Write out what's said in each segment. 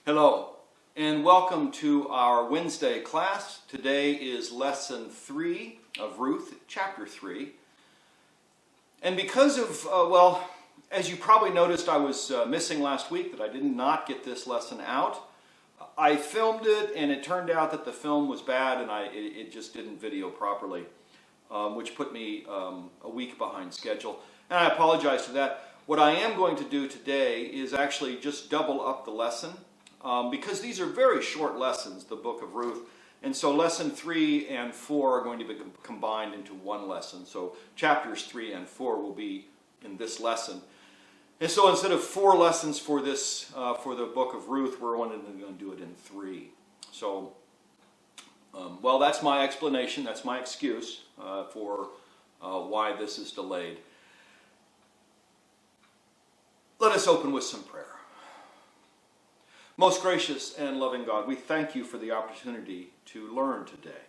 Hello, and welcome to our Wednesday class. Today is lesson 3 of Ruth, chapter 3. And because of, as you probably noticed, I was missing last week, that I did not get this lesson out. I filmed it, and it turned out that the film was bad, and it just didn't video properly, which put me a week behind schedule. And I apologize for that. What I am going to do today is actually just double up the lesson. Because these are very short lessons, the book of Ruth, and so lesson 3 and 4 are going to be combined into one lesson. So chapters 3 and 4 will be in this lesson. And so instead of 4 lessons for this, for the book of Ruth, we're only going to do it in 3. So, that's my explanation, that's my excuse for why this is delayed. Let us open with some prayer. Most gracious and loving God, we thank you for the opportunity to learn today,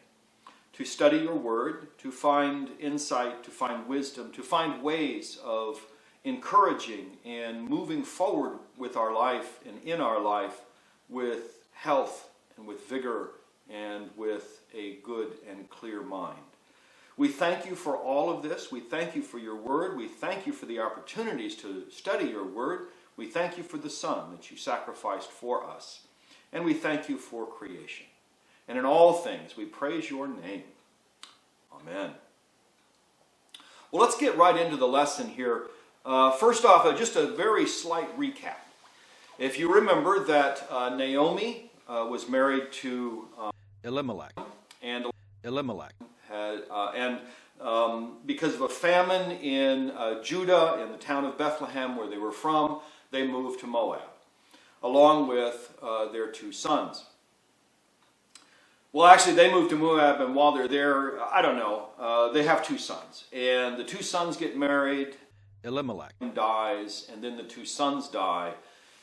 to study your word, to find insight, to find wisdom, to find ways of encouraging and moving forward with our life and in our life with health and with vigor and with a good and clear mind. We thank you for all of this. We thank you for your word. We thank you for the opportunities to study your word. We thank you for the Son that you sacrificed for us. And we thank you for creation. And in all things, we praise your name. Amen. Well, let's get right into the lesson here. First off, just a very slight recap. If you remember that Naomi was married to Elimelech. And Elimelech. Because of a famine in Judah, in the town of Bethlehem where they were from, they moved to Moab, along with their 2 sons. Well, actually, they moved to Moab, and while they're there, I don't know, they have 2 sons. And the 2 sons get married. Elimelech dies, and then the 2 sons die.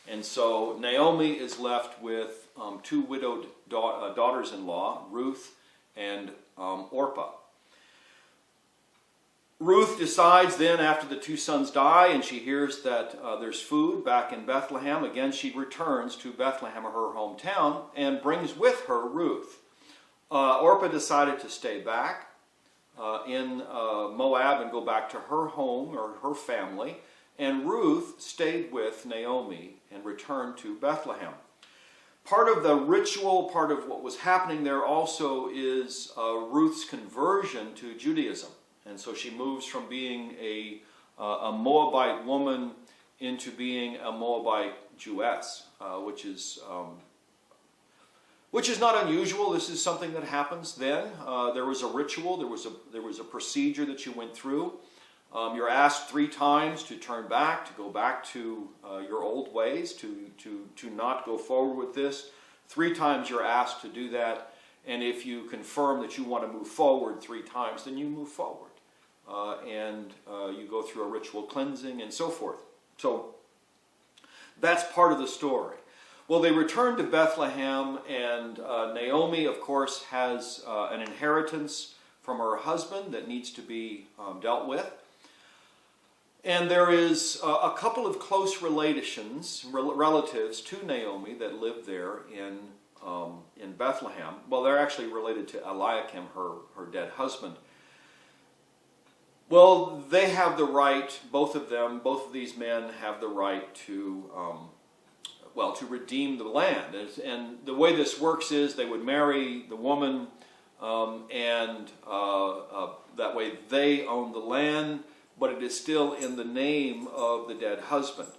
And so Naomi is left with 2 widowed daughters-in-law, Ruth and Orpah. Ruth decides then, after the 2 sons die, and she hears that there's food back in Bethlehem, again she returns to Bethlehem, her hometown, and brings with her Ruth. Orpah decided to stay back in Moab and go back to her home or her family, and Ruth stayed with Naomi and returned to Bethlehem. Part of the ritual, part of what was happening there also is Ruth's conversion to Judaism. And so she moves from being a Moabite woman into being a Moabite Jewess, which is not unusual. This is something that happens then. There was a ritual, there was a procedure that you went through. You're asked 3 times to turn back, to go back to your old ways, to not go forward with this. 3 times you're asked to do that, and if you confirm that you want to move forward 3 times, then you move forward. You go through a ritual cleansing and so forth. So that's part of the story. Well, they return to Bethlehem, and Naomi, of course, has an inheritance from her husband that needs to be dealt with. And there is a couple of close relatives to Naomi that live there in Bethlehem. Well, they're actually related to Eliakim, her dead husband. Well, they have the right, both of these men have the right to redeem the land. And the way this works is they would marry the woman, and that way they own the land, but it is still in the name of the dead husband.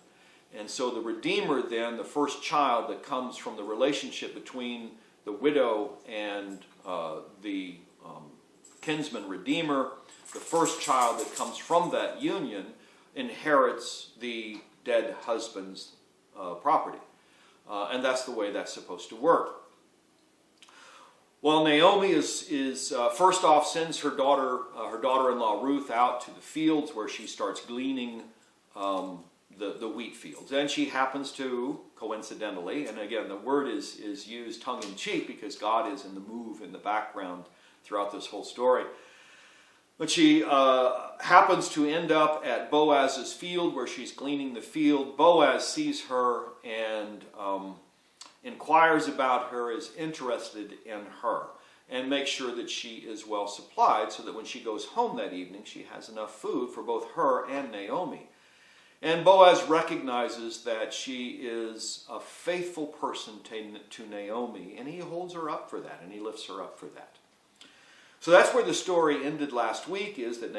And so the Redeemer then, the first child that comes from the relationship between the widow and the kinsman Redeemer, the first child that comes from that union inherits the dead husband's property. And that's the way that's supposed to work. Well, Naomi is first off sends her daughter-in-law Ruth out to the fields where she starts gleaning the wheat fields. And she happens to, coincidentally, and again the word is used tongue-in-cheek because God is in the move in the background throughout this whole story. But she happens to end up at Boaz's field where she's gleaning the field. Boaz sees her and inquires about her, is interested in her, and makes sure that she is well supplied so that when she goes home that evening, she has enough food for both her and Naomi. And Boaz recognizes that she is a faithful person to Naomi, and he holds her up for that, and he lifts her up for that. So that's where the story ended last week, is that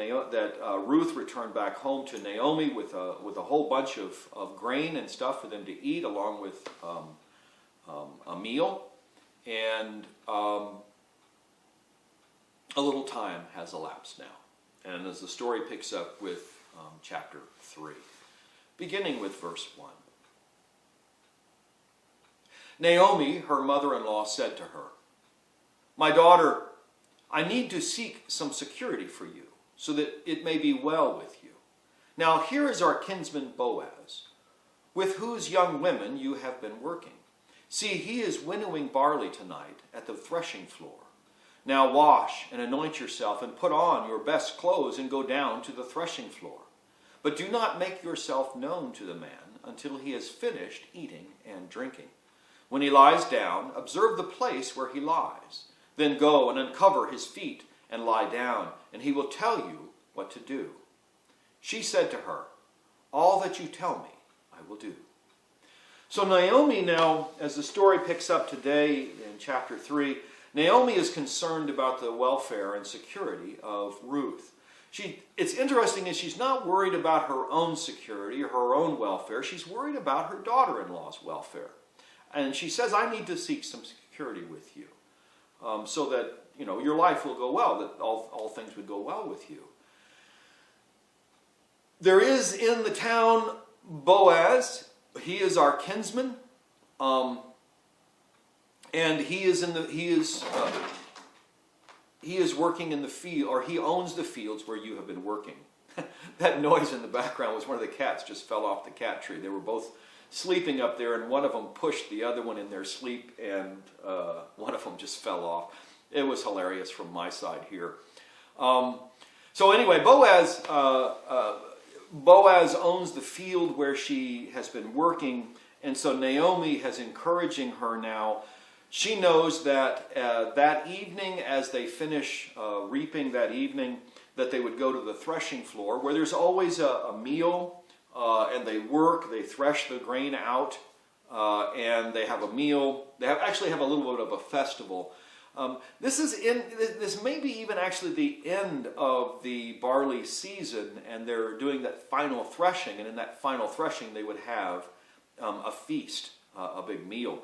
Ruth returned back home to Naomi with a whole bunch of grain and stuff for them to eat, along with a meal. And a little time has elapsed now. And as the story picks up with chapter 3, beginning with verse 1. Naomi, her mother-in-law, said to her, "My daughter, I need to seek some security for you, so that it may be well with you. Now here is our kinsman Boaz, with whose young women you have been working. See, he is winnowing barley tonight at the threshing floor. Now wash and anoint yourself and put on your best clothes and go down to the threshing floor. But do not make yourself known to the man until he has finished eating and drinking. When he lies down, observe the place where he lies. Then go and uncover his feet and lie down, and he will tell you what to do." She said to her, "All that you tell me, I will do." So Naomi now, as the story picks up today in chapter 3, Naomi is concerned about the welfare and security of Ruth. It's interesting is she's not worried about her own security or her own welfare. She's worried about her daughter-in-law's welfare. And she says, "I need to seek some security with you. So that your life will go well, that all things would go well with you." There is in the town Boaz. He is our kinsman, and he is working in the field, or he owns the fields where you have been working. That noise in the background was one of the cats just fell off the cat tree. They were both sleeping up there, and one of them pushed the other one in their sleep, and one of them just fell off. It was hilarious from my side here. So anyway, Boaz owns the field where she has been working, and so Naomi is encouraging her now. She knows that that evening, as they finish reaping that evening, that they would go to the threshing floor, where there's always a meal. And they work, they thresh the grain out, and they have a meal. They actually have a little bit of a festival. This may be even actually the end of the barley season, and they're doing that final threshing. And in that final threshing, they would have a feast, a big meal,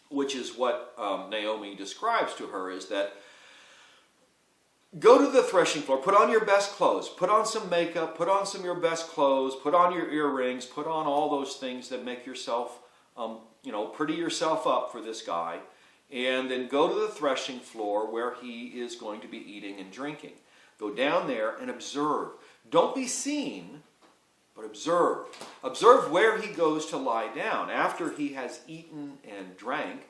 which is what Naomi describes to her, is that go to the threshing floor, put on your best clothes, put on some makeup, put on your best clothes, put on your earrings, put on all those things that make yourself, pretty yourself up for this guy, and then go to the threshing floor where he is going to be eating and drinking. Go down there and observe. Don't be seen, but observe. Observe where he goes to lie down after he has eaten and drank.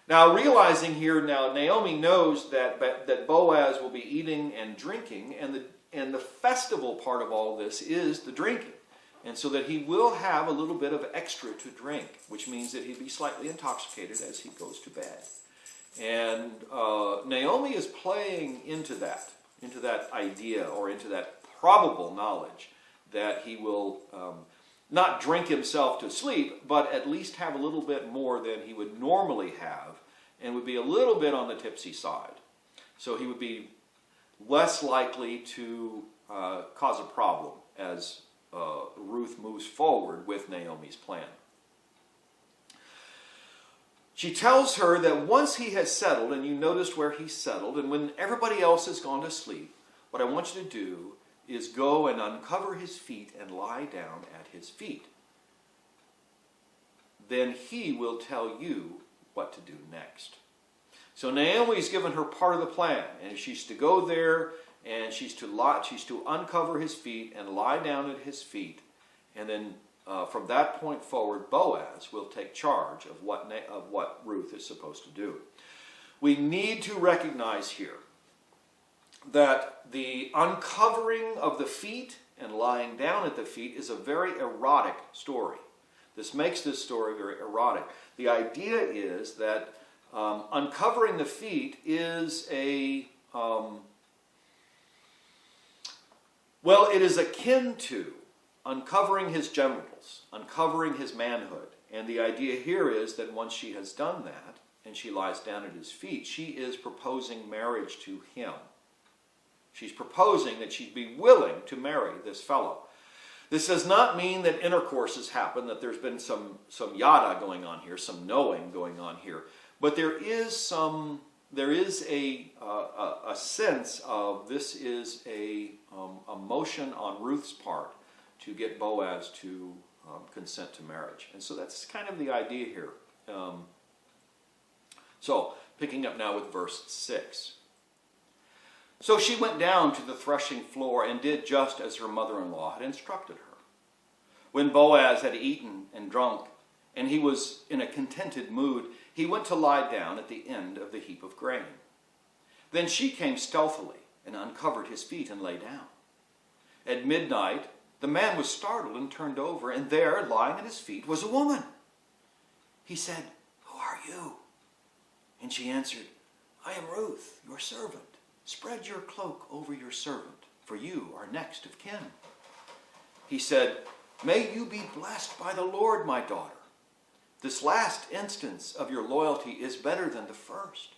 Now, realizing here, Naomi knows that Boaz will be eating and drinking, and the festival part of all this is the drinking. And so that he will have a little bit of extra to drink, which means that he'll be slightly intoxicated as he goes to bed. And Naomi is playing into that idea, or into that probable knowledge that he will not drink himself to sleep, but at least have a little bit more than he would normally have, and would be a little bit on the tipsy side. So he would be less likely to cause a problem as Ruth moves forward with Naomi's plan. She tells her that once he has settled, and you noticed where he settled, and when everybody else has gone to sleep, what I want you to do is go and uncover his feet and lie down at his feet. Then he will tell you what to do next. So Naomi's given her part of the plan, and she's to go there, and she's to uncover his feet and lie down at his feet, and then from that point forward, Boaz will take charge of what Ruth is supposed to do. We need to recognize here that the uncovering of the feet and lying down at the feet is a very erotic story. This makes this story very erotic. The idea is that uncovering the feet is it is akin to uncovering his genitals, uncovering his manhood. And the idea here is that once she has done that, and she lies down at his feet, she is proposing marriage to him. She's proposing that she'd be willing to marry this fellow. This does not mean that intercourse has happened, that there's been some yada going on here, some knowing going on here. But there is a sense of this is a motion on Ruth's part to get Boaz to consent to marriage. And so that's kind of the idea here. So, picking up now with verse 6. So she went down to the threshing floor and did just as her mother-in-law had instructed her. When Boaz had eaten and drunk, and he was in a contented mood, he went to lie down at the end of the heap of grain. Then she came stealthily and uncovered his feet and lay down. At midnight, the man was startled and turned over, and there, lying at his feet, was a woman. He said, "Who are you?" And she answered, "I am Ruth, your servant. Spread your cloak over your servant, for you are next of kin." He said, "May you be blessed by the Lord, my daughter. This last instance of your loyalty is better than the first.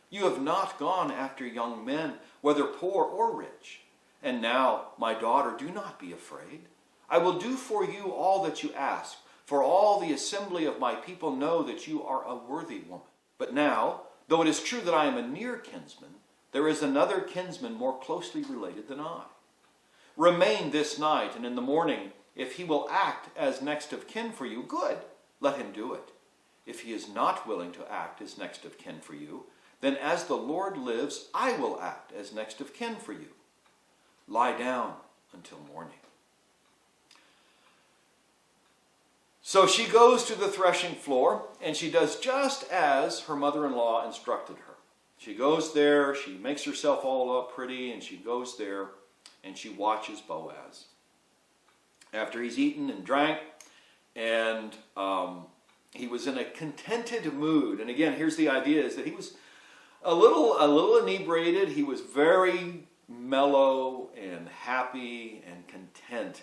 You have not gone after young men, whether poor or rich. And now, my daughter, do not be afraid. I will do for you all that you ask, for all the assembly of my people know that you are a worthy woman. But now, though it is true that I am a near kinsman, there is another kinsman more closely related than I. Remain this night, and in the morning, if he will act as next of kin for you, good, let him do it. If he is not willing to act as next of kin for you, then as the Lord lives, I will act as next of kin for you. Lie down until morning." So she goes to the threshing floor, and she does just as her mother-in-law instructed her. She goes there, she makes herself all up pretty, and she goes there, and she watches Boaz. After he's eaten and drank, and he was in a contented mood. And again, here's the idea, is that he was a little inebriated. He was very mellow and happy and content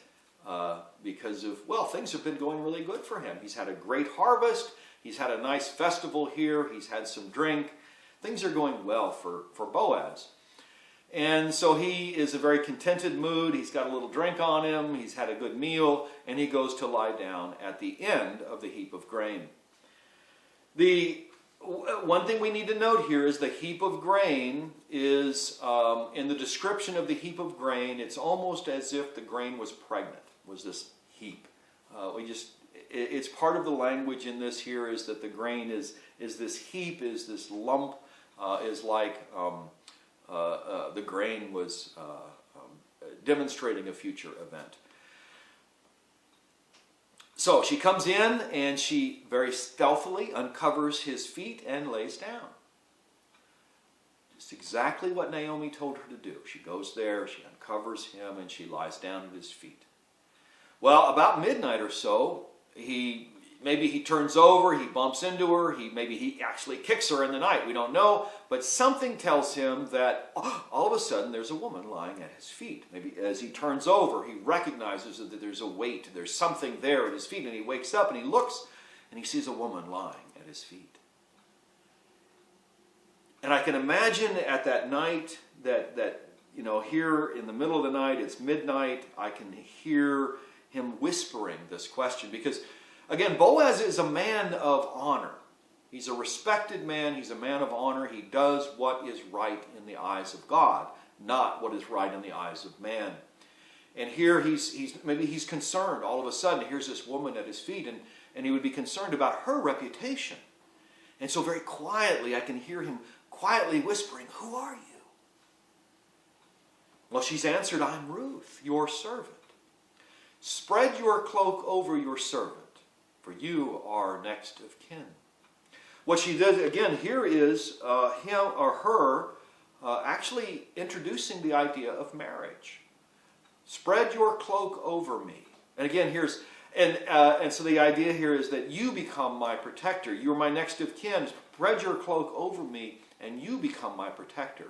because of, well, things have been going really good for him. He's had a great harvest. He's had a nice festival here. He's had some drink. Things are going well for Boaz. And so he is a very contented mood. He's got a little drink on him. He's had a good meal. And he goes to lie down at the end of the heap of grain. The one thing we need to note here is the heap of grain is, in the description of the heap of grain, it's almost as if the grain was pregnant, was this heap. It's part of the language in this here is that the grain is this heap, is this lump, is like the grain was demonstrating a future event. So she comes in and she very stealthily uncovers his feet and lays down. Just exactly what Naomi told her to do. She goes there, she uncovers him, and she lies down at his feet. Well, about midnight or so, maybe he turns over, he bumps into her, maybe he actually kicks her in the night, we don't know, but something tells him that all of a sudden there's a woman lying at his feet. Maybe as he turns over, he recognizes that there's a weight, there's something there at his feet, and he wakes up and he looks and he sees a woman lying at his feet. And I can imagine at that night that here in the middle of the night, it's midnight, I can hear him whispering this question, because again, Boaz is a man of honor. He's a respected man. He's a man of honor. He does what is right in the eyes of God, not what is right in the eyes of man. And here maybe he's concerned. All of a sudden, here's this woman at his feet, and he would be concerned about her reputation. And so very quietly, I can hear him quietly whispering, "Who are you?" Well, she's answered, "I'm Ruth, your servant. Spread your cloak over your servant, for you are next of kin." What she does again here is him or her actually introducing the idea of marriage. Spread your cloak over me. And again, here's And so the idea here is that you become my protector. You're my next of kin. Spread your cloak over me, and you become my protector.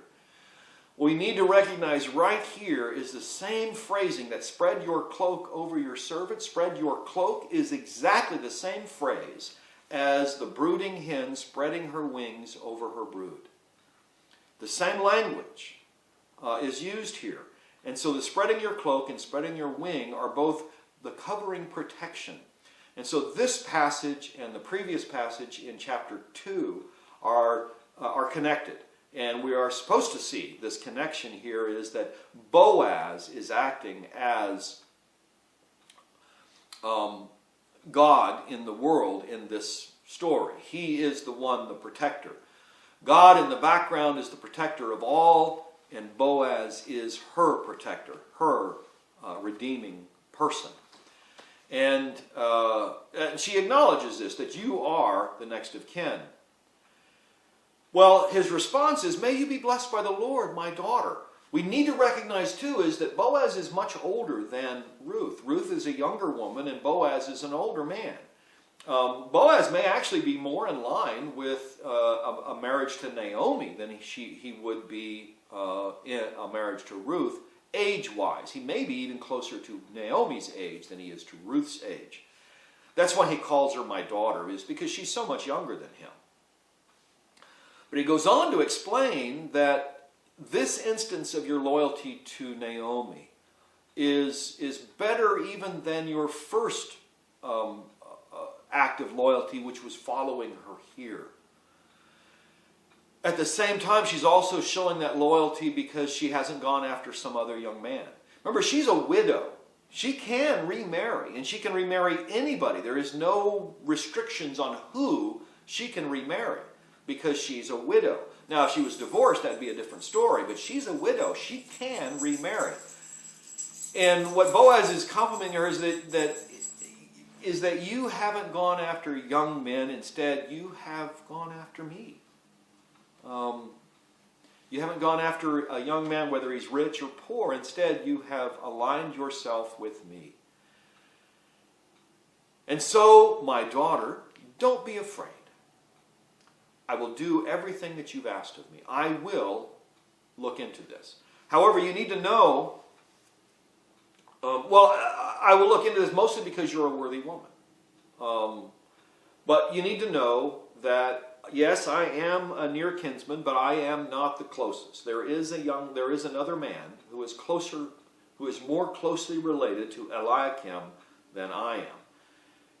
What we need to recognize right here is the same phrasing that spread your cloak over your servant. Spread your cloak is exactly the same phrase as the brooding hen spreading her wings over her brood. The same language is used here. And so the spreading your cloak and spreading your wing are both the covering protection. And so this passage and the previous passage in chapter 2 are connected. And we are supposed to see this connection here is that Boaz is acting as God in the world in this story. He is the one, the protector. God in the background is the protector of all, and Boaz is her protector, her redeeming person. And she acknowledges this, that you are the next of kin. Well, his response is, may you be blessed by the Lord, my daughter. We need to recognize, too, is that Boaz is much older than Ruth. Ruth is a younger woman, and Boaz is an older man. Boaz may actually be more in line with a marriage to Naomi than he would be in a marriage to Ruth, age-wise. He may be even closer to Naomi's age than he is to Ruth's age. That's why he calls her my daughter, is because she's so much younger than him. But he goes on to explain that this instance of your loyalty to Naomi is better even than your first act of loyalty, which was following her here. At the same time, she's also showing that loyalty because she hasn't gone after some other young man. Remember, she's a widow. She can remarry, and she can remarry anybody. There is no restrictions on who she can remarry, because she's a widow. Now, if she was divorced, that'd be a different story, but she's a widow. She can remarry. And what Boaz is complimenting her is that you haven't gone after young men. Instead, you have gone after me. You haven't gone after a young man, whether he's rich or poor. Instead, you have aligned yourself with me. And so, my daughter, don't be afraid. I will do everything that you've asked of me. I will look into this. However, you need to know, I will look into this mostly because you're a worthy woman. But you need to know that, yes, I am a near kinsman, but I am not the closest. There is another man who is more closely related to Eliakim than I am.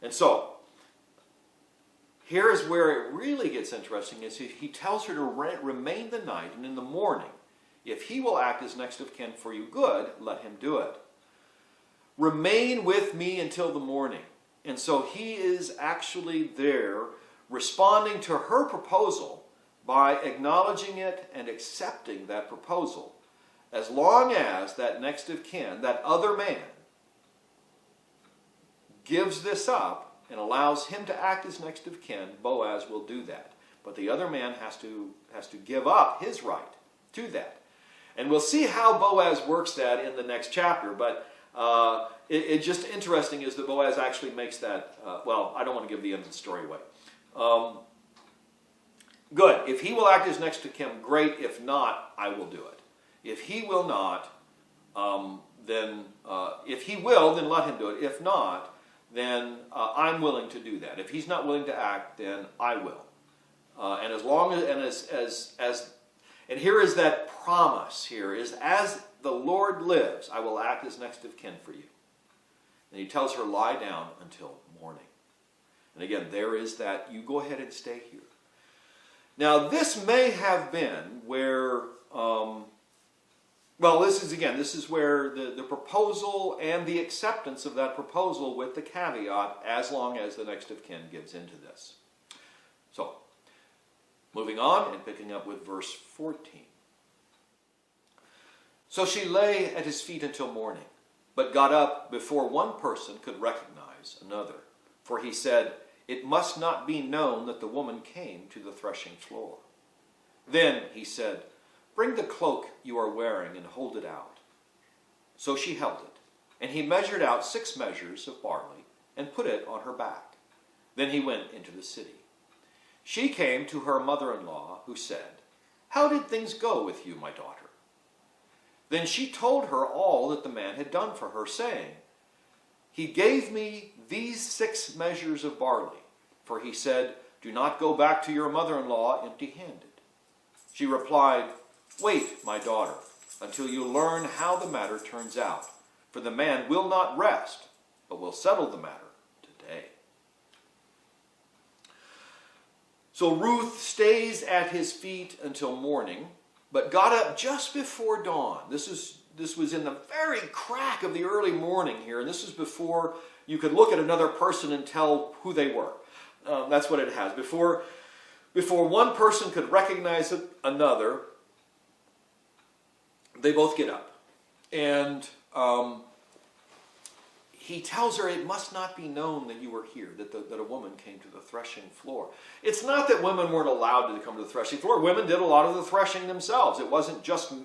And so, here is where it really gets interesting, is he tells her to remain the night, and in the morning, if he will act as next of kin for you good, let him do it. Remain with me until the morning. And so he is actually there responding to her proposal by acknowledging it and accepting that proposal. As long as that next of kin, that other man, gives this up and allows him to act as next of kin, Boaz will do that. But the other man has to give up his right to that. And we'll see how Boaz works that in the next chapter. But it's just interesting is that Boaz actually makes that, I don't want to give the end of the story away. Good. If he will act as next of kin, great. If not, I will do it. If he will not, if he will, then let him do it. If not, then I'm willing to do that. If he's not willing to act, then I will. And as long as, and here is that promise here, is as the Lord lives, I will act as next of kin for you. And he tells her, lie down until morning. And again, there is that, you go ahead and stay here. Now, this may have been where, this is where the proposal and the acceptance of that proposal with the caveat, as long as the next of kin gives into this. So, moving on and picking up with verse 14. So she lay at his feet until morning, but got up before one person could recognize another. For he said, it must not be known that the woman came to the threshing floor. Then he said, bring the cloak you are wearing and hold it out. So she held it, and he measured out 6 measures of barley and put it on her back. Then he went into the city. She came to her mother-in-law, who said, "How did things go with you, my daughter?" Then she told her all that the man had done for her, saying, "He gave me these 6 measures of barley, for he said, 'Do not go back to your mother-in-law empty-handed.'" She replied, "Wait, my daughter, until you learn how the matter turns out, for the man will not rest, but will settle the matter today." So Ruth stays at his feet until morning, but got up just before dawn. This was in the very crack of the early morning here, and this is before you could look at another person and tell who they were. That's what it has. Before one person could recognize another, they both get up. And he tells her, "It must not be known that you were here, that a woman came to the threshing floor." It's not that women weren't allowed to come to the threshing floor. Women did a lot of the threshing themselves.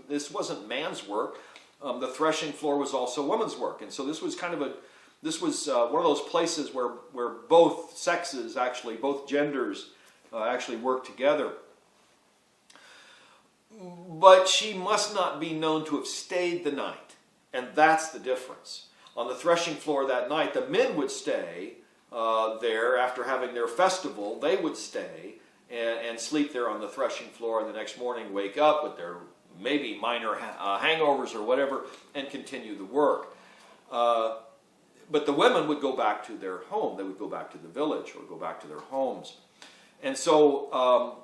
This wasn't man's work. The threshing floor was also women's work. And so this was one of those places where both sexes, both genders actually worked together. But she must not be known to have stayed the night. And that's the difference. On the threshing floor that night, the men would stay there after having their festival. They would stay and sleep there on the threshing floor, and the next morning wake up with their maybe minor hangovers or whatever and continue the work. But the women would go back to their home. They would go back to the village or go back to their homes. And so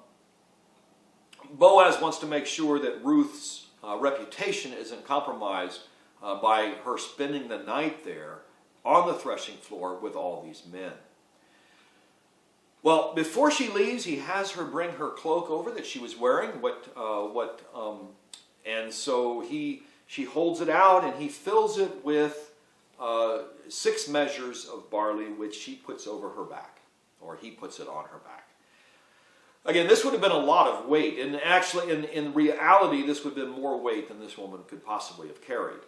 Boaz wants to make sure that Ruth's reputation isn't compromised by her spending the night there on the threshing floor with all these men. Well, before she leaves, he has her bring her cloak over that she was wearing. And so she holds it out, and he fills it with 6 measures of barley, which she puts over her back, or he puts it on her back. Again, this would have been a lot of weight, and actually, in reality, this would have been more weight than this woman could possibly have carried.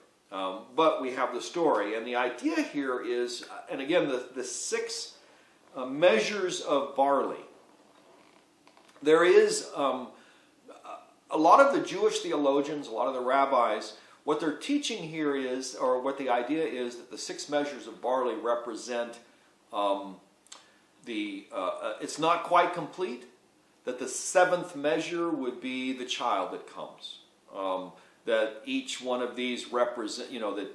But we have the story, and the idea here is, and again, the 6 measures of barley. There is a lot of the Jewish theologians, a lot of the rabbis, what they're teaching here is, or what the idea is, that the 6 measures of barley represent it's not quite complete, that the 7th measure would be the child that comes. That each one of these represent, that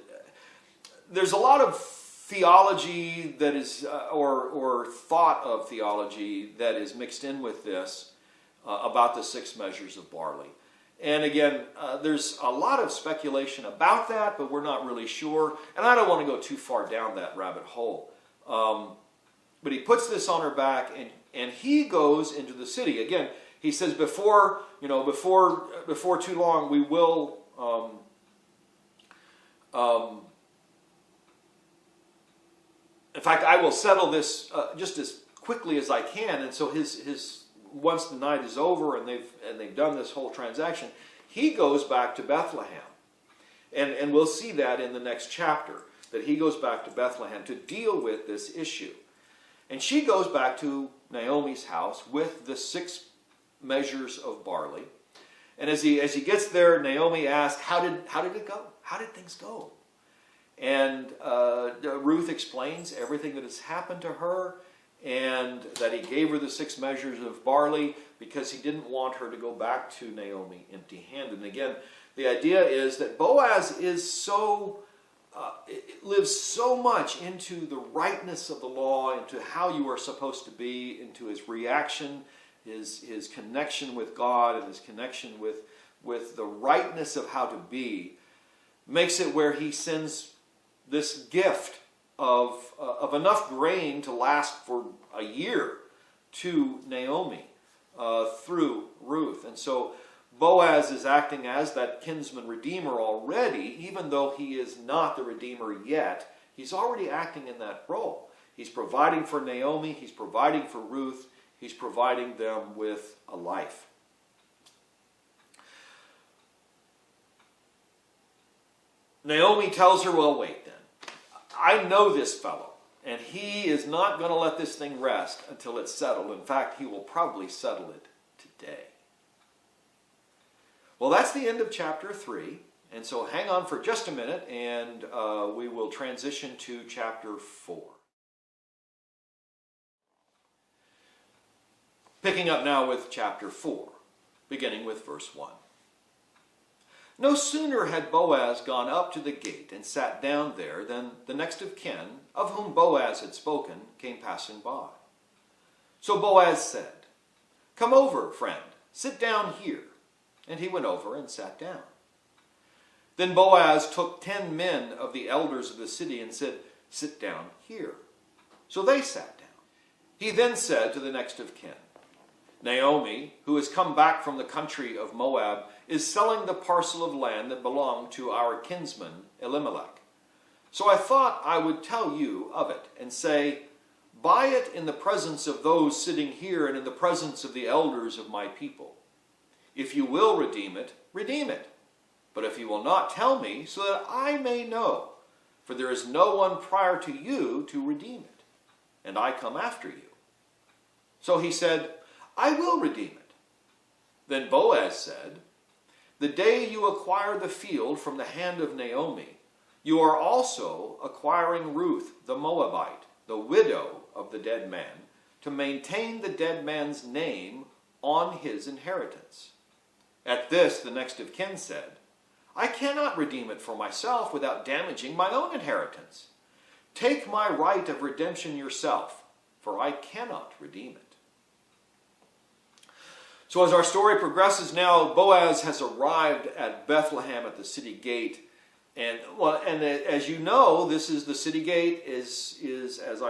there's a lot of theology that is, or thought of theology that is mixed in with this about the 6 measures of barley. And again, there's a lot of speculation about that, but we're not really sure. And I don't want to go too far down that rabbit hole. But he puts this on her back, and he goes into the city. Again, he says, before too long, we will. In fact, I will settle this just as quickly as I can. And so his once the night is over and they've done this whole transaction, he goes back to Bethlehem, and we'll see that in the next chapter, that he goes back to Bethlehem to deal with this issue. And she goes back to Naomi's house with the 6 measures of barley. And as he gets there, Naomi asks, how did it go? How did things go? And Ruth explains everything that has happened to her, and that he gave her the 6 measures of barley because he didn't want her to go back to Naomi empty-handed. And again, the idea is that Boaz is lives so much into the rightness of the law, into how you are supposed to be, into his reaction, his connection with God, and his connection with the rightness of how to be, makes it where he sends this gift of enough grain to last for a year to Naomi through Ruth. And so Boaz is acting as that kinsman redeemer already, even though he is not the redeemer yet. He's already acting in that role. He's providing for Naomi, he's providing for Ruth, he's providing them with a life. Naomi tells her, well, wait then. I know this fellow. And he is not going to let this thing rest until it's settled. In fact, he will probably settle it today. Well, that's the end of chapter 3. And so hang on for just a minute, and we will transition to chapter 4. Picking up now with chapter 4, beginning with verse 1. No sooner had Boaz gone up to the gate and sat down there than the next of kin, of whom Boaz had spoken, came passing by. So Boaz said, "Come over, friend, sit down here." And he went over and sat down. Then Boaz took 10 men of the elders of the city and said, "Sit down here." So they sat down. He then said to the next of kin, "Naomi, who has come back from the country of Moab, is selling the parcel of land that belonged to our kinsman Elimelech. So I thought I would tell you of it and say, buy it in the presence of those sitting here and in the presence of the elders of my people. If you will redeem it, redeem it. But if you will not, tell me, so that I may know, for there is no one prior to you to redeem it, and I come after you." So he said, "I will redeem it." Then Boaz said, "The day you acquire the field from the hand of Naomi, you are also acquiring Ruth the Moabite, the widow of the dead man, to maintain the dead man's name on his inheritance." At this, the next of kin said, "I cannot redeem it for myself without damaging my own inheritance. Take my right of redemption yourself, for I cannot redeem it." So as our story progresses now, Boaz has arrived at Bethlehem at the city gate. And as you know, this is the city gate is as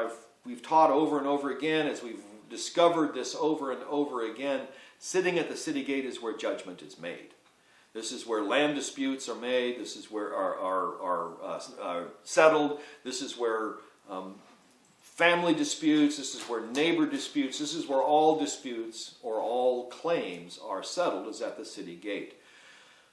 we've taught over and over again, as we've discovered this over and over again, sitting at the city gate is where judgment is made. This is where land disputes are made. This is where are settled. This is where family disputes. This is where neighbor disputes. This is where all disputes or all claims are settled, is at the city gate.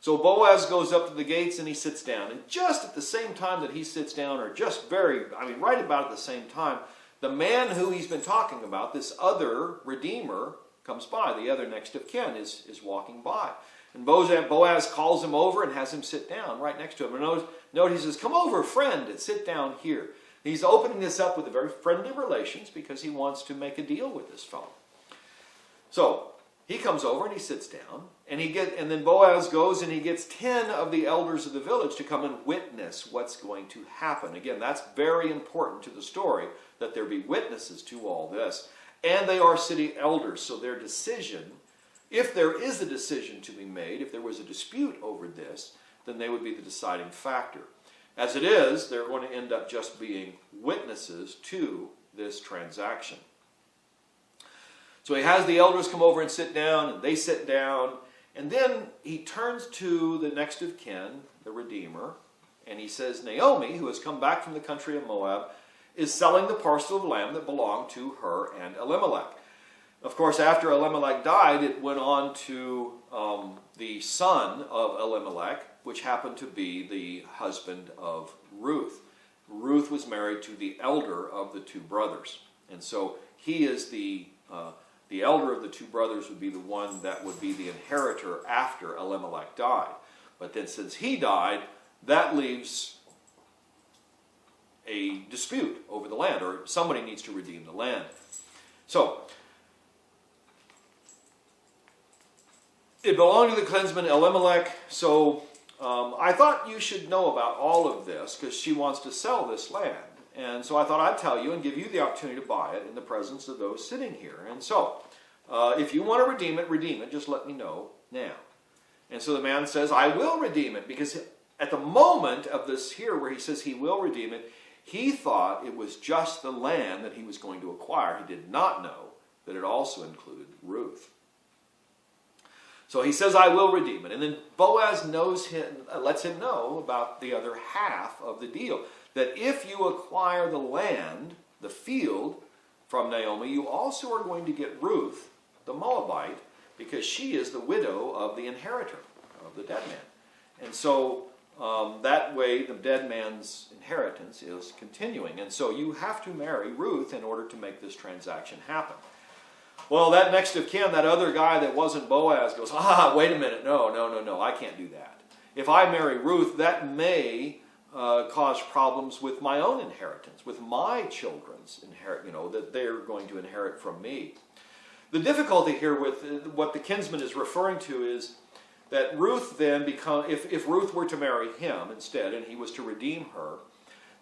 So Boaz goes up to the gates and he sits down. And just at the same time that he sits down, or right about at the same time, the man who he's been talking about, this other redeemer, comes by. The other next of kin is walking by. And Boaz calls him over and has him sit down right next to him. And note he says, "Come over, friend, and sit down here." He's opening this up with a very friendly relations because he wants to make a deal with this fellow. So he comes over and he sits down, and then Boaz goes and he gets 10 of the elders of the village to come and witness what's going to happen. Again, that's very important to the story, that there be witnesses to all this. And they are city elders, so their decision, if there is a decision to be made, if there was a dispute over this, then they would be the deciding factor. As it is, they're going to end up just being witnesses to this transaction. So he has the elders come over and sit down, and they sit down, and then he turns to the next of kin, the Redeemer, and he says, "Naomi, who has come back from the country of Moab, is selling the parcel of land that belonged to her and Elimelech." Of course, after Elimelech died, it went on to the son of Elimelech, which happened to be the husband of Ruth. Ruth was married to the elder of the two brothers. And so he is the elder of the two brothers, would be the one that would be the inheritor after Elimelech died. But then since he died, that leaves a dispute over the land, or somebody needs to redeem the land. So it belonged to the kinsman Elimelech. So I thought you should know about all of this, because she wants to sell this land. And so I thought I'd tell you and give you the opportunity to buy it in the presence of those sitting here. And so if you want to redeem it, just let me know now. And so the man says, "I will redeem it," because at the moment of this here where he says he will redeem it, he thought it was just the land that he was going to acquire. He did not know that it also included Ruth. So he says, "I will redeem it." And then Boaz lets him know about the other half of the deal. That if you acquire the land, the field, from Naomi, you also are going to get Ruth, the Moabite, because she is the widow of the inheritor of the dead man. And so that way the dead man's inheritance is continuing. And so you have to marry Ruth in order to make this transaction happen. Well, that next of kin, that other guy that wasn't Boaz, goes, wait a minute, no, I can't do that. If I marry Ruth, that may cause problems with my own inheritance, with my children's that they're going to inherit from me. The difficulty here with what the kinsman is referring to is that Ruth then if Ruth were to marry him instead, and he was to redeem her,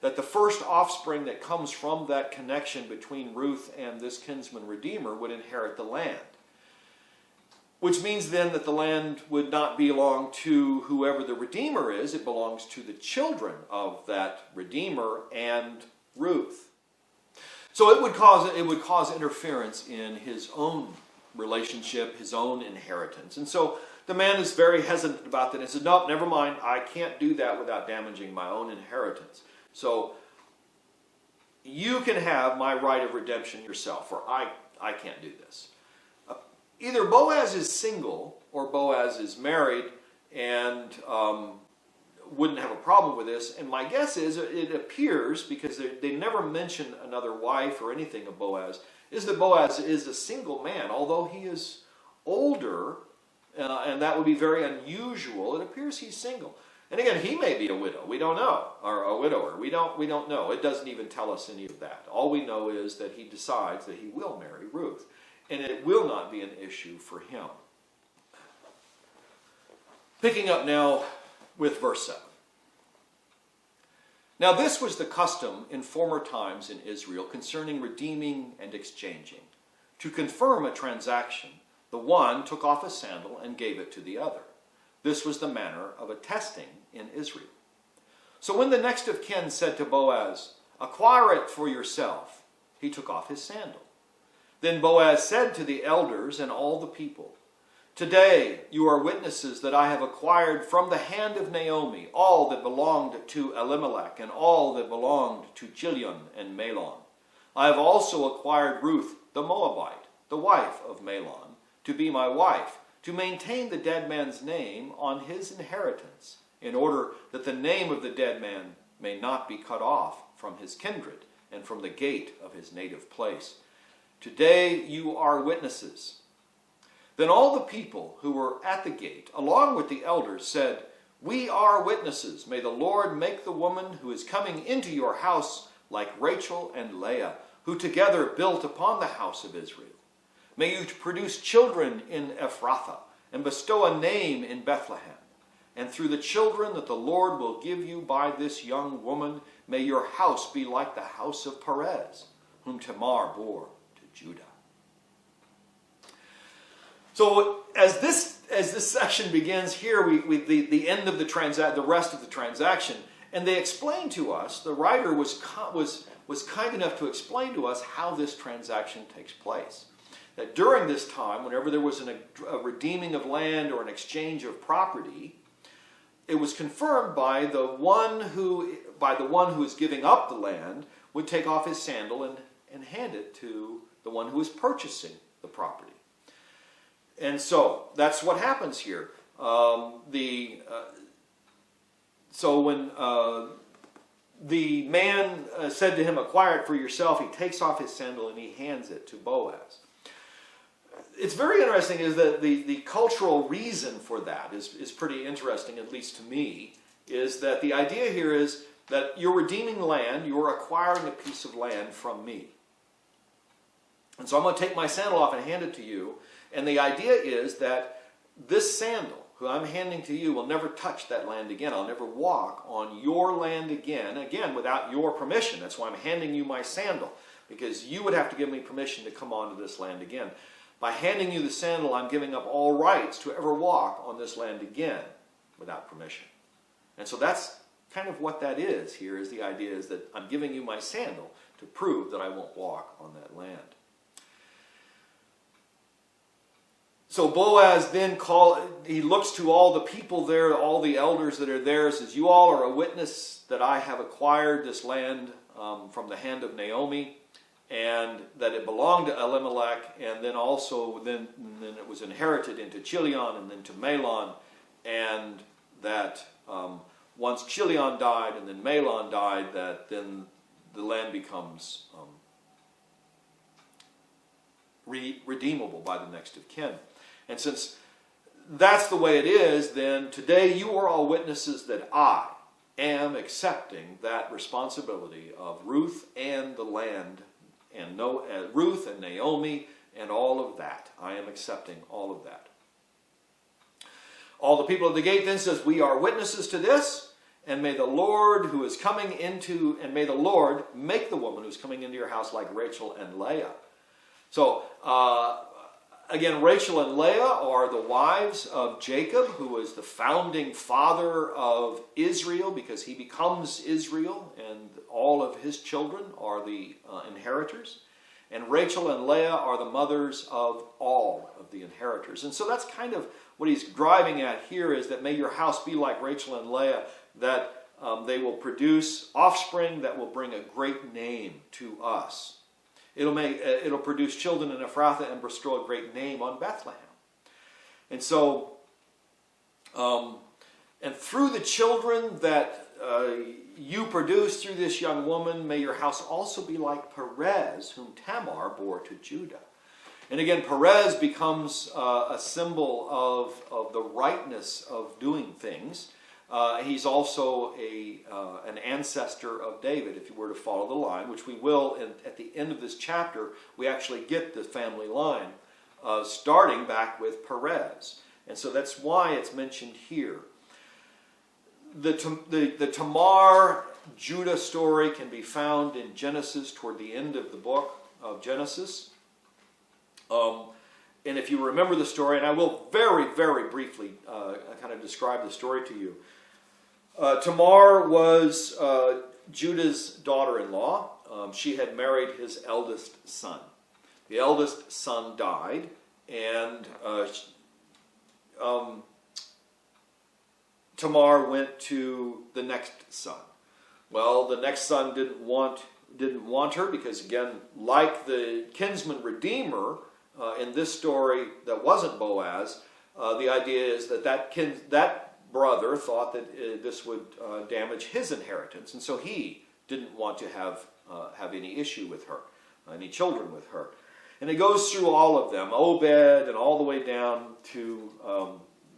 that the first offspring that comes from that connection between Ruth and this kinsman redeemer would inherit the land. Which means then that the land would not belong to whoever the redeemer is, it belongs to the children of that redeemer and Ruth. So it would cause interference in his own relationship, his own inheritance. And so the man is very hesitant about that and says, nope, never mind, I can't do that without damaging my own inheritance. So you can have my right of redemption yourself, for I can't do this. Either Boaz is single or Boaz is married and wouldn't have a problem with this. And my guess is, it appears, because they never mention another wife or anything of Boaz, is that Boaz is a single man. Although he is older, and that would be very unusual, it appears he's single. And again, he may be a widow. We don't know. Or a widower. We don't know. It doesn't even tell us any of that. All we know is that he decides that he will marry Ruth. And it will not be an issue for him. Picking up now with verse 7. Now this was the custom in former times in Israel concerning redeeming and exchanging. To confirm a transaction, the one took off a sandal and gave it to the other. This was the manner of attesting in Israel. So when the next of kin said to Boaz, acquire it for yourself, he took off his sandal. Then Boaz said to the elders and all the people, today you are witnesses that I have acquired from the hand of Naomi all that belonged to Elimelech and all that belonged to Chilion and Mahlon. I have also acquired Ruth the Moabite, the wife of Mahlon, to be my wife, to maintain the dead man's name on his inheritance, in order that the name of the dead man may not be cut off from his kindred and from the gate of his native place. Today you are witnesses. Then all the people who were at the gate, along with the elders, said, we are witnesses. May the Lord make the woman who is coming into your house like Rachel and Leah, who together built upon the house of Israel. May you produce children in Ephrathah, and bestow a name in Bethlehem. And through the children that the Lord will give you by this young woman, may your house be like the house of Perez, whom Tamar bore to Judah. So as this section begins here, the end of the rest of the transaction, and they explain to us, the writer was kind enough to explain to us how this transaction takes place. That during this time, whenever there was a redeeming of land or an exchange of property, it was confirmed by the one who is giving up the land would take off his sandal and hand it to the one who is purchasing the property. And so that's what happens here. So when the man said to him, acquire it for yourself, he takes off his sandal and he hands it to Boaz. It's very interesting is that the cultural reason for that is pretty interesting, at least to me, is that the idea here is that you're redeeming land, you're acquiring a piece of land from me. And so I'm going to take my sandal off and hand it to you. And the idea is that this sandal, who I'm handing to you, will never touch that land again. I'll never walk on your land again, without your permission. That's why I'm handing you my sandal, because you would have to give me permission to come onto this land again. By handing you the sandal, I'm giving up all rights to ever walk on this land again without permission. And so that's kind of what that is here, is the idea is that I'm giving you my sandal to prove that I won't walk on that land. So Boaz then he looks to all the people there, all the elders that are there, says, you all are a witness that I have acquired this land from the hand of Naomi, and that it belonged to Elimelech, and then also then it was inherited into Chilion and then to Mahlon, and that once Chilion died and then Mahlon died, that then the land becomes redeemable by the next of kin. And since that's the way it is, then today you are all witnesses that I am accepting that responsibility of Ruth and the land, and Ruth and Naomi and all of that. I am accepting all of that. All the people of the gate then says, we are witnesses to this, and may the Lord who is coming into, and may the Lord make the woman who's coming into your house like Rachel and Leah. So, again, Rachel and Leah are the wives of Jacob, who was the founding father of Israel, because he becomes Israel, and all of his children are the inheritors. And Rachel and Leah are the mothers of all of the inheritors. And so that's kind of what he's driving at here, is that may your house be like Rachel and Leah, that they will produce offspring that will bring a great name to us. It'll produce children in Ephrathah and bestow a great name on Bethlehem. And so, and through the children that you produce through this young woman, may your house also be like Perez, whom Tamar bore to Judah. And again, Perez becomes a symbol of the rightness of doing things. He's also an ancestor of David, if you were to follow the line, which we will at the end of this chapter. We actually get the family line starting back with Perez. And so that's why it's mentioned here. The Tamar-Judah story can be found in Genesis, toward the end of the book of Genesis. And if you remember the story, and I will very, very briefly kind of describe the story to you. Tamar was Judah's daughter-in-law. She had married his eldest son. The eldest son died, and Tamar went to the next son. Well, the next son didn't want her, because again, like the kinsman redeemer in this story that wasn't Boaz, the idea is that brother thought that this would damage his inheritance, and so he didn't want to have any issue with her, any children with her. And it goes through all of them, Obed, and all the way down to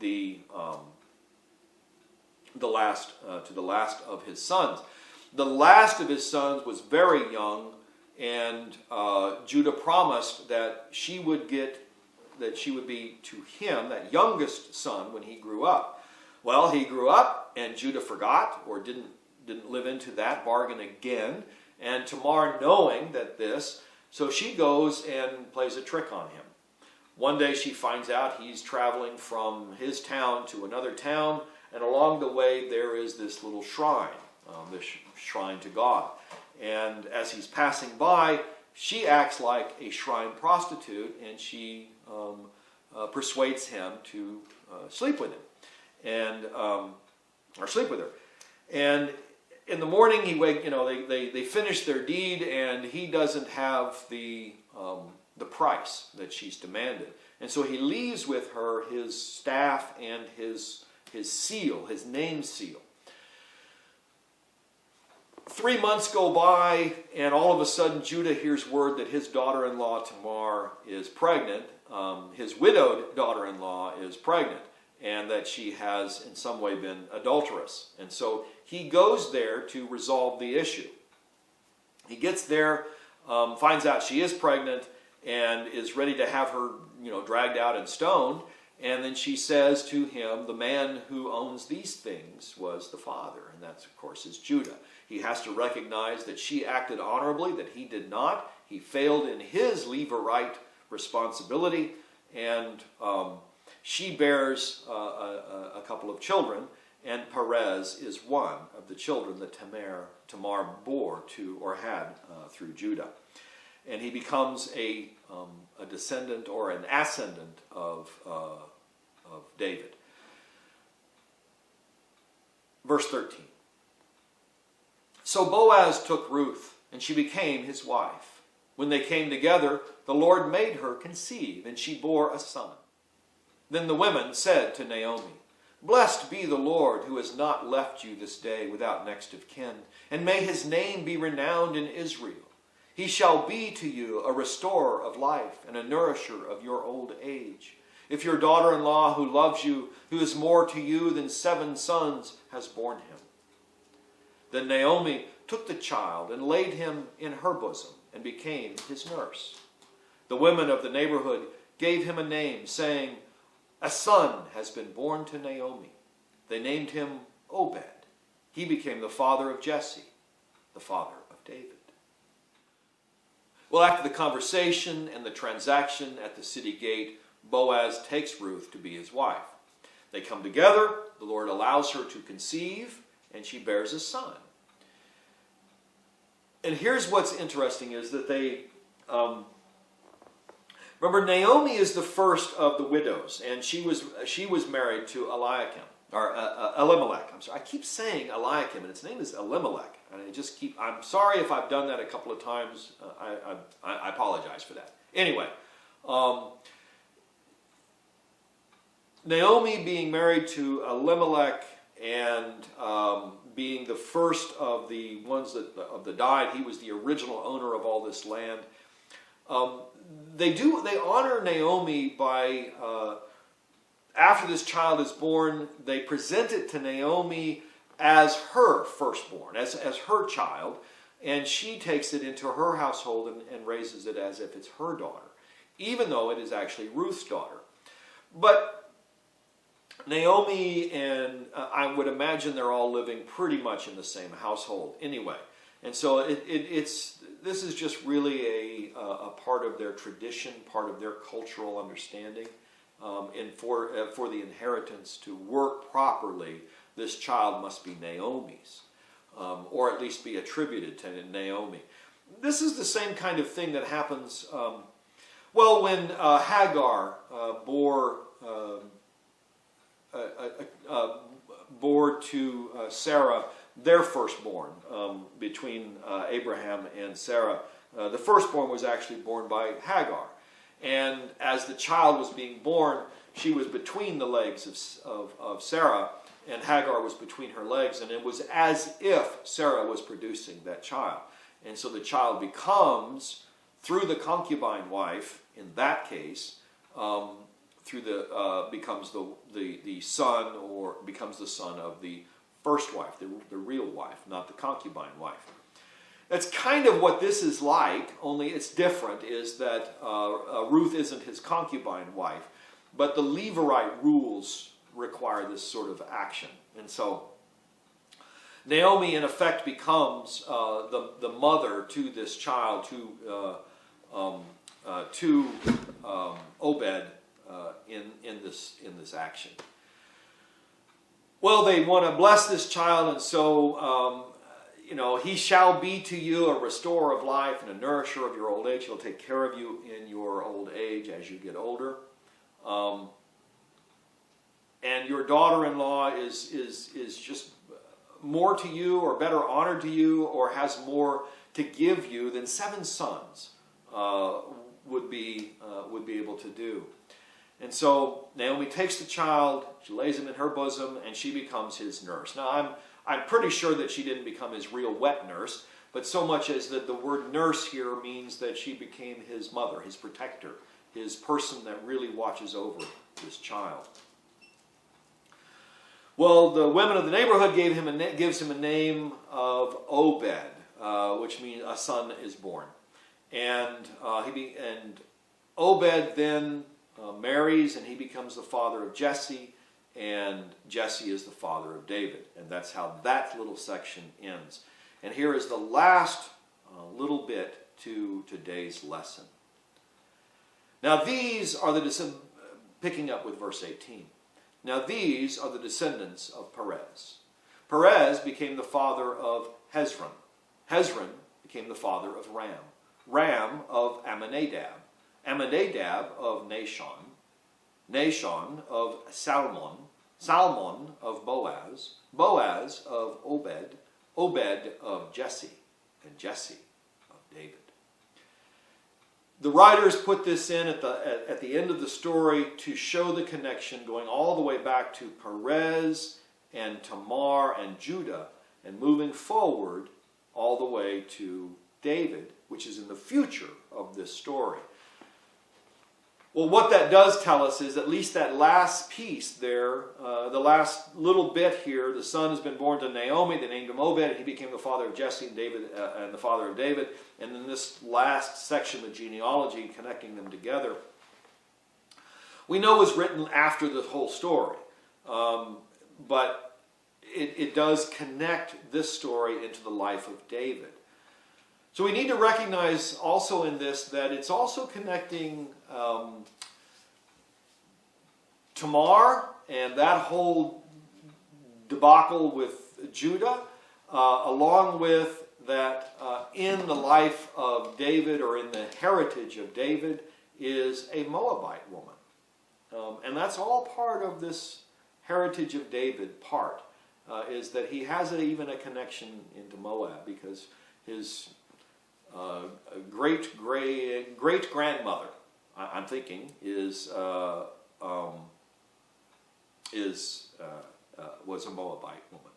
the last of his sons. The last of his sons was very young, and Judah promised that she would be to him, that youngest son, when he grew up. Well, he grew up, and Judah forgot, or didn't live into that bargain again. And Tamar, knowing this, so she goes and plays a trick on him. One day she finds out he's traveling from his town to another town, and along the way there is this little shrine, this shrine to God. And as he's passing by, she acts like a shrine prostitute, and she persuades him to sleep with him. Or sleep with her. And in the morning, they finish their deed, and he doesn't have the price that she's demanded. And so he leaves with her his staff and his seal, his name seal. 3 months go by, and all of a sudden Judah hears word that his daughter-in-law Tamar is pregnant. His widowed daughter-in-law is pregnant, and that she has in some way been adulterous. And so he goes there to resolve the issue. He gets there, finds out she is pregnant, and is ready to have her, dragged out and stoned. And then she says to him, the man who owns these things was the father. And that's, of course, is Judah. He has to recognize that she acted honorably, that he did not. He failed in his Levirate responsibility, and she bears a couple of children, and Perez is one of the children that Tamar bore to, or had, through Judah. And he becomes a descendant or an ascendant of David. Verse 13. So Boaz took Ruth, and she became his wife. When they came together, the Lord made her conceive, and she bore a son. Then the women said to Naomi, Blessed be the Lord, who has not left you this day without next of kin, and may his name be renowned in Israel. He shall be to you a restorer of life and a nourisher of your old age. If your daughter-in-law who loves you, who is more to you than 7 sons, has borne him. Then Naomi took the child and laid him in her bosom and became his nurse. The women of the neighborhood gave him a name, saying, a son has been born to Naomi. They named him Obed. He became the father of Jesse, the father of David. Well, after the conversation and the transaction at the city gate, Boaz takes Ruth to be his wife. They come together, the Lord allows her to conceive, and she bears a son. And here's what's interesting is that they... remember, Naomi is the first of the widows, and she was married to Elimelech. I'm sorry, I keep saying Eliakim, and its name is Elimelech. And I'm sorry if I've done that a couple of times. I apologize for that. Anyway, Naomi being married to Elimelech and being the first of the ones of the died, he was the original owner of all this land. They honor Naomi by, after this child is born, they present it to Naomi as her firstborn, as her child, and she takes it into her household and raises it as if it's her daughter, even though it is actually Ruth's daughter. But Naomi and I would imagine they're all living pretty much in the same household anyway. And so this is just really a part of their tradition, part of their cultural understanding. And for the inheritance to work properly, this child must be Naomi's, or at least be attributed to Naomi. This is the same kind of thing that happens, when Hagar bore to Sarah their firstborn, between Abraham and Sarah. The firstborn was actually born by Hagar. And as the child was being born, she was between the legs of Sarah, and Hagar was between her legs, and it was as if Sarah was producing that child. And so the child becomes, through the concubine wife, in that case, becomes the son, or becomes the son of the first wife, the real wife, not the concubine wife. That's kind of what this is like, only it's different, is that Ruth isn't his concubine wife, but the Levirate rules require this sort of action. And so Naomi, in effect, becomes the mother to this child, to Obed, in this action. Well, they want to bless this child, and so he shall be to you a restorer of life and a nourisher of your old age. He'll take care of you in your old age as you get older. And your daughter-in-law is just more to you, or better honored to you, or has more to give you than 7 sons would be able to do. And so Naomi takes the child, she lays him in her bosom, and she becomes his nurse. Now I'm pretty sure that she didn't become his real wet nurse, but so much as that the word nurse here means that she became his mother, his protector, his person that really watches over this child. Well, the women of the neighborhood gives him a name of Obed, which means a son is born. And Obed then marries, and he becomes the father of Jesse, and Jesse is the father of David. And that's how that little section ends. And here is the last little bit to today's lesson. Now these are picking up with verse 18. Now these are the descendants of Perez. Perez became the father of Hezron. Hezron became the father of Ram. Ram of Amminadab. Amminadab of Nahshon. Nahshon of Salmon. Salmon of Boaz. Boaz of Obed. Obed of Jesse. And Jesse of David. The writers put this in at the end of the story to show the connection going all the way back to Perez and Tamar and Judah, and moving forward all the way to David, which is in the future of this story. Well, what that does tell us is at least that last piece there, the last little bit here, the son has been born to Naomi, they named him Obed, he became the father of Jesse and David, and the father of David. And then this last section, the genealogy, connecting them together, we know was written after the whole story. But it does connect this story into the life of David. So we need to recognize also in this that it's also connecting Tamar and that whole debacle with Judah, along with that in the life of David, or in the heritage of David, is a Moabite woman. And that's all part of this heritage of David part, is that he has even a connection into Moab, because his great-grandmother, I'm thinking, was a Moabite woman.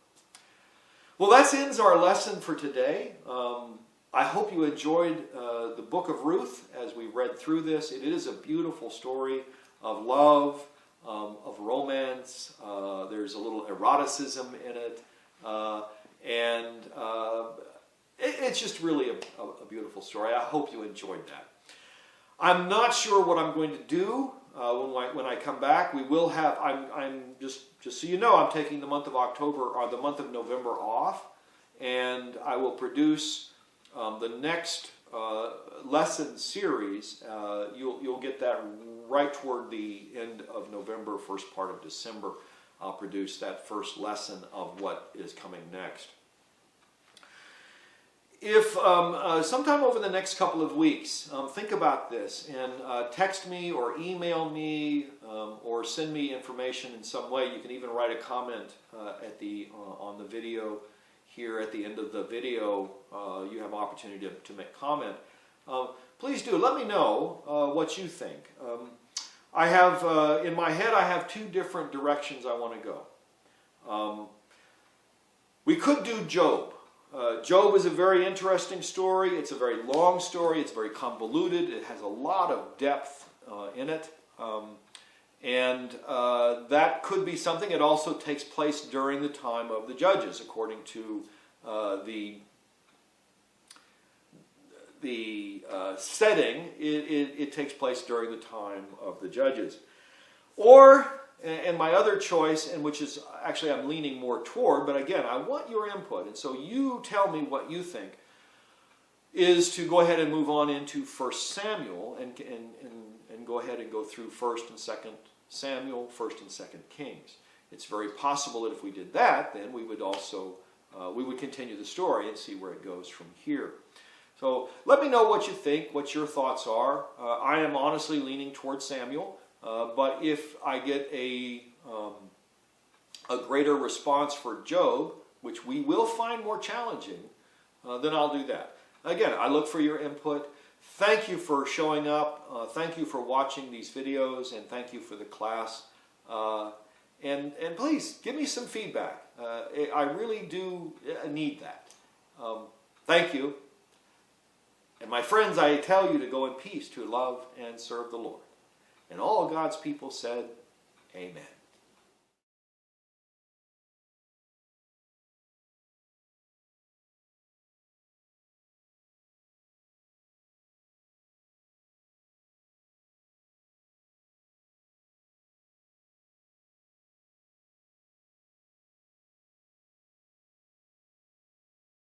Well, that ends our lesson for today. I hope you enjoyed the book of Ruth as we read through this. It is a beautiful story of love, of romance. There's a little eroticism in it, and it's just really a beautiful story. I hope you enjoyed that. I'm not sure what I'm going to do when I come back. We will have. I'm just so you know, I'm taking the month of October or the month of November off, and I will produce the next lesson series. You'll get that right toward the end of November, first part of December. I'll produce that first lesson of what is coming next. If sometime over the next couple of weeks, think about this and text me or email me or send me information in some way. You can even write a comment on the video here at the end of the video. You have opportunity to make comment. Please do let me know what you think. I have in my head I have two different directions I want to go. We could do Job. Job is a very interesting story. It's a very long story. It's very convoluted. It has a lot of depth in it. And that could be something. It also takes place during the time of the judges, according to the setting. It takes place during the time of the judges. Or, and my other choice, and which is actually I'm leaning more toward, but again, I want your input, and so you tell me what you think, is to go ahead and move on into 1 Samuel and go ahead and go through 1st and 2nd Samuel, 1st and 2nd Kings. It's very possible that if we did that, then we would also we would continue the story and see where it goes from here. So let me know what you think, what your thoughts are. I am honestly leaning towards Samuel. But if I get a greater response for Job, which we will find more challenging, then I'll do that. Again, I look for your input. Thank you for showing up. Thank you for watching these videos, and thank you for the class. And please, give me some feedback. I really do need that. Thank you. And my friends, I tell you to go in peace to love and serve the Lord. And all God's people said, Amen.